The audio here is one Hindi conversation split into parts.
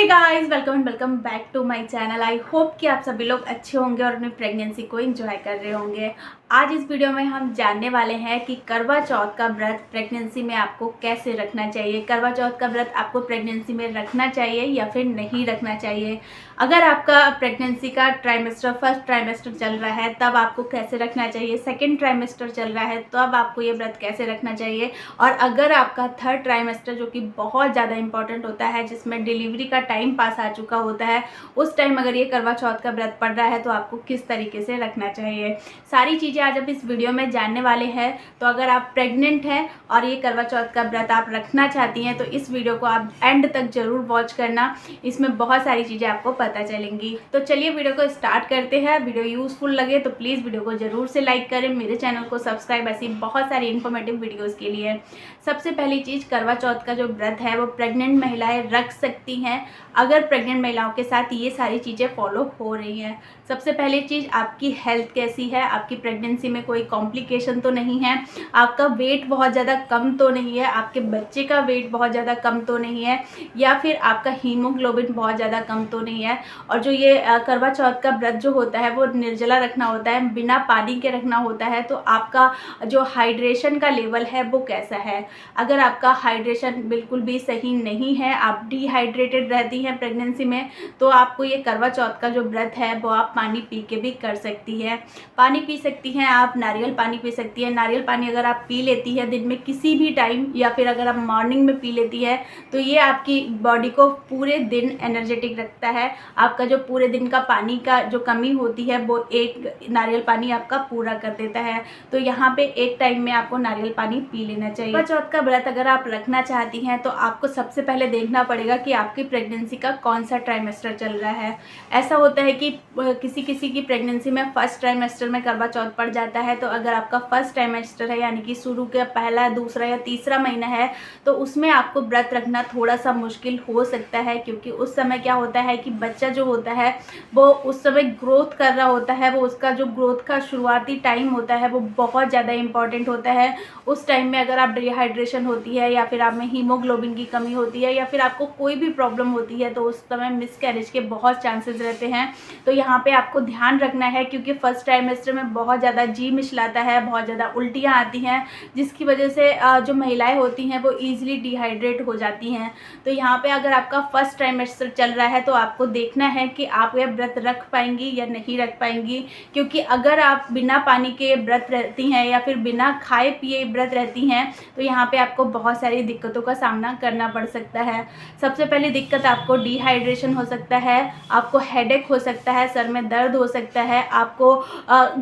Guys, welcome back to my channel. I hope कि आप सभी लोग अच्छे होंगे और अपनी प्रेगनेंसी को एंजॉय कर रहे होंगे। आज इस वीडियो में हम जानने वाले हैं कि करवा चौथ का व्रत प्रेगनेंसी में आपको कैसे रखना चाहिए। करवा चौथ का व्रत आपको प्रेगनेंसी में रखना चाहिए या फिर नहीं रखना चाहिए। अगर आपका प्रेगनेंसी का फर्स्ट ट्राइमेस्टर चल रहा है तब आपको कैसे रखना चाहिए, सेकेंड ट्राइमेस्टर चल रहा है तब आपको ये व्रत कैसे रखना चाहिए, और अगर आपका थर्ड ट्राइमेस्टर जो कि बहुत ज़्यादा इंपॉर्टेंट होता है, जिसमें डिलीवरी का टाइम पास आ चुका होता है, उस टाइम अगर ये करवा चौथ का व्रत पड़ रहा है तो आपको किस तरीके से रखना चाहिए, सारी चीज़ें आज आप इस वीडियो में जानने वाले हैं। तो अगर आप प्रेग्नेंट हैं और ये करवा चौथ का व्रत आप रखना चाहती हैं तो इस वीडियो को आप एंड तक जरूर वॉच करना, इसमें बहुत सारी चीज़ें आपको पता चलेंगी। तो चलिए वीडियो को स्टार्ट करते हैं। वीडियो यूजफुल लगे तो प्लीज़ वीडियो को जरूर से लाइक करें, मेरे चैनल को सब्सक्राइब, ऐसी बहुत सारी इन्फॉर्मेटिव वीडियोज़ के लिए। सबसे पहली चीज़, करवा चौथ का जो व्रत है वो प्रेग्नेंट महिलाएं रख सकती हैं अगर प्रेग्नेंट महिलाओं के साथ ये सारी चीज़ें फॉलो हो रही हैं। सबसे पहली चीज़, आपकी हेल्थ कैसी है, आपकी प्रेगनेंसी में कोई कॉम्प्लिकेशन तो नहीं है, आपका वेट बहुत ज़्यादा कम तो नहीं है, आपके बच्चे का वेट बहुत ज़्यादा कम तो नहीं है, या फिर आपका हीमोग्लोबिन बहुत ज़्यादा कम तो नहीं है। और जो ये करवा चौथ का व्रत जो होता है वो निर्जला रखना होता है, बिना पानी के रखना होता है। तो आपका जो हाइड्रेशन का लेवल है वो कैसा है। अगर आपका हाइड्रेशन बिल्कुल भी सही नहीं है, आप डिहाइड्रेटेड रहती हैं प्रेगनेंसी में, तो आपको ये करवा चौथ का जो व्रत है वो आप पानी पी के भी कर सकती है। पानी पी सकती हैं आप, नारियल पानी पी सकती है। नारियल पानी अगर आप पी लेती है दिन में किसी भी टाइम, या फिर अगर आप मॉर्निंग में पी लेती है, तो ये आपकी बॉडी को पूरे दिन एनर्जेटिक रखता है। आपका जो पूरे दिन का पानी का जो कमी होती है वो एक नारियल पानी आपका पूरा कर देता है। तो यहाँ पे एक टाइम में आपको नारियल पानी पी लेना चाहिए। करवा चौथ का व्रत अगर आप रखना चाहती हैं तो आपको सबसे पहले देखना पड़ेगा कि आपकी प्रेगनेंसी का कौन सा ट्राइमेस्टर चल रहा है। ऐसा होता है कि किसी किसी की प्रेगनेंसी में फर्स्ट ट्राइमेस्टर में करवा चौथ पड़ जाता है। तो अगर आपका फर्स्ट ट्राइमेस्टर है, यानी कि शुरू का पहला, दूसरा या तीसरा महीना है, तो उसमें आपको व्रत रखना थोड़ा सा मुश्किल हो सकता है, क्योंकि उस समय क्या होता है कि बच्चा जो होता है वो उस समय ग्रोथ कर रहा होता है। वो उसका जो ग्रोथ का शुरुआती टाइम होता है वो बहुत ज़्यादा इंपॉर्टेंट होता है। उस टाइम में अगर आप डिहाइड्रेशन होती है, या फिर आप में हीमोग्लोबिन की कमी होती है, या फिर आपको कोई भी प्रॉब्लम होती है, तो उस समय मिसकैरेज के बहुत चांसेस रहते हैं। तो यहाँ पे आपको ध्यान रखना है, क्योंकि फर्स्ट ट्राइमेस्टर में बहुत ज़्यादा जी मिचलाता है, बहुत ज़्यादा उल्टियाँ आती हैं, जिसकी वजह से जो महिलाएं होती हैं वो ईजिली डिहाइड्रेट हो जाती हैं। तो यहाँ पे अगर आपका फर्स्ट ट्राइमेस्टर चल रहा है तो आपको देखना है कि आप यह व्रत रख पाएंगी या नहीं रख पाएंगी, क्योंकि अगर आप बिना पानी के व्रत रहती हैं या फिर बिना खाए पिए व्रत रहती हैं तो यहाँ पे आपको बहुत सारी दिक्कतों का सामना करना पड़ सकता है। सबसे पहली दिक्कत, आपको डिहाइड्रेशन हो सकता है, आपको हेडेक हो सकता है, सर में दर्द हो सकता है, आपको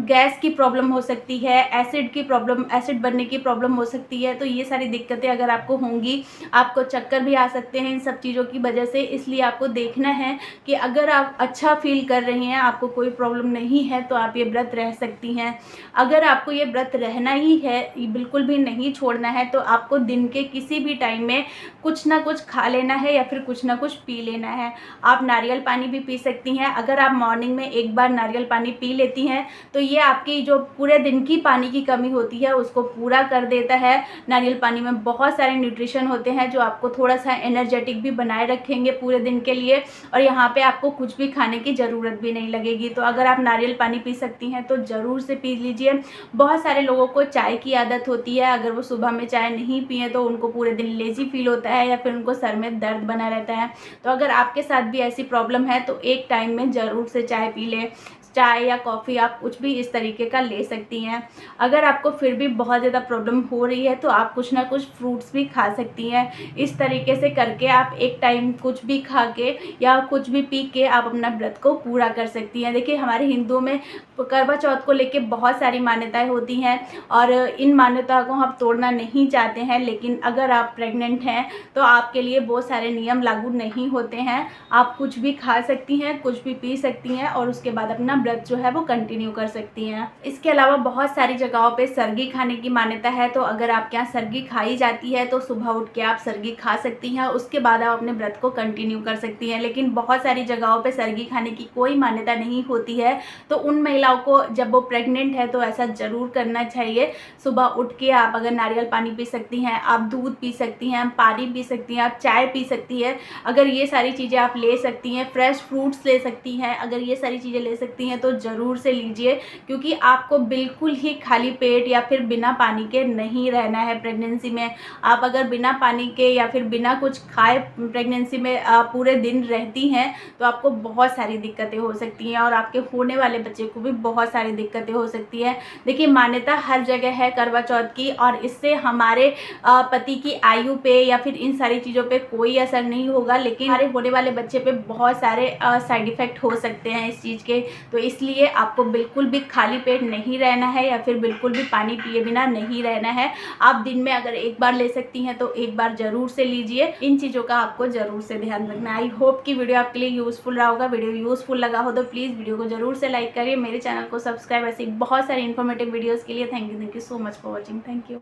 गैस की प्रॉब्लम हो सकती है, एसिड बनने की प्रॉब्लम हो सकती है। तो ये सारी दिक्कतें अगर आपको होंगी, आपको चक्कर भी आ सकते हैं इन सब चीज़ों की वजह से। इसलिए आपको देखना है कि अगर आप अच्छा फील कर रही हैं, आपको कोई प्रॉब्लम नहीं है, तो आप ये व्रत रह सकती हैं। अगर आपको ये व्रत रहना ही है, बिल्कुल भी नहीं छोड़ना है, तो आपको दिन के किसी भी टाइम में कुछ ना कुछ खा लेना है या फिर कुछ ना कुछ पी लेना है। आप नारियल पानी भी पी सकती हैं। अगर आप मॉर्निंग में एक बार नारियल पानी पी लेती हैं तो ये आपकी जो पूरे दिन की पानी की कमी होती है उसको पूरा कर देता है। नारियल पानी में बहुत सारे न्यूट्रिशन होते हैं जो आपको थोड़ा सा एनर्जेटिक भी बनाए रखेंगे पूरे दिन के लिए, और यहाँ पे आपको कुछ भी खाने की ज़रूरत भी नहीं लगेगी। तो अगर आप नारियल पानी पी सकती हैं तो ज़रूर से पी लीजिए। बहुत सारे लोगों को चाय की आदत होती है, अगर वो सुबह में चाय नहीं पिए तो उनको पूरे दिन लेजी फील होता है, या फिर उनको सर में दर्द बना रहता है। तो अगर आपके साथ भी ऐसी प्रॉब्लम है तो एक टाइम में ज़रूर से चाय पी लें। चाय या कॉफ़ी आप कुछ भी इस तरीके का ले सकती हैं। अगर आपको फिर भी बहुत ज़्यादा प्रॉब्लम हो रही है तो आप कुछ ना कुछ फ्रूट्स भी खा सकती हैं। इस तरीके से करके आप एक टाइम कुछ भी खा के या कुछ भी पी के आप अपना व्रत को पूरा कर सकती हैं। देखिए, हमारे हिंदुओं में करवा चौथ को लेके बहुत सारी मान्यताएं होती हैं और इन मान्यताओं को हम तोड़ना नहीं चाहते हैं, लेकिन अगर आप प्रेग्नेंट हैं तो आपके लिए बहुत सारे नियम लागू नहीं होते हैं। आप कुछ भी खा सकती हैं, कुछ भी पी सकती हैं, और उसके बाद अपना व्रत जो है वो कंटिन्यू कर सकती हैं। इसके अलावा बहुत सारी जगहों पे सरगी खाने की मान्यता है। तो अगर आपके यहाँ सरगी खाई जाती है तो सुबह उठ के आप सरगी खा सकती हैं, उसके बाद आप अपने व्रत को कंटिन्यू कर सकती हैं। लेकिन बहुत सारी जगहों पे सरगी खाने की कोई मान्यता नहीं होती है, तो उन महिलाओं महिलाओं को जब वो प्रेग्नेंट है तो ऐसा ज़रूर करना चाहिए। सुबह उठ के आप अगर नारियल पानी पी सकती हैं, आप दूध पी सकती हैं, पानी पी सकती हैं, आप चाय पी सकती हैं। अगर ये सारी चीज़ें आप ले सकती हैं, फ्रेश फ्रूट्स ले सकती हैं, अगर ये सारी चीज़ें ले सकती हैं तो ज़रूर से लीजिए, क्योंकि आपको बिल्कुल ही खाली पेट या फिर बिना पानी के नहीं रहना है प्रेगनेंसी में। आप अगर बिना पानी के या फिर बिना कुछ खाए प्रेगनेंसी में पूरे दिन रहती हैं तो आपको बहुत सारी दिक्कतें हो सकती हैं और आपके होने वाले बच्चे को भी बहुत सारी दिक्कतें हो सकती हैं। देखिए, मान्यता हर जगह है करवा चौथ की, और इससे हमारे पति की आयु पे या फिर इन सारी चीज़ों पे कोई असर नहीं होगा, लेकिन हमारे होने वाले बच्चे पे बहुत सारे साइड इफ़ेक्ट हो सकते हैं इस चीज़ के। तो इसलिए आपको बिल्कुल भी खाली पेट नहीं रहना है या फिर बिल्कुल भी पानी पिए बिना नहीं रहना है। आप दिन में अगर एक बार ले सकती हैं तो एक बार ज़रूर से लीजिए। इन चीज़ों का आपको ज़रूर से ध्यान रखना है। आई होप कि वीडियो आपके लिए यूज़फुल रहा होगा। वीडियो यूज़फुल लगा हो तो प्लीज़ वीडियो को ज़रूर से लाइक करिए, मेरे चैनल को सब्सक्राइब, ऐसी बहुत सारी इन्फॉर्मेटिव वीडियोज़ के लिए। Thank you so much for watching. Thank you.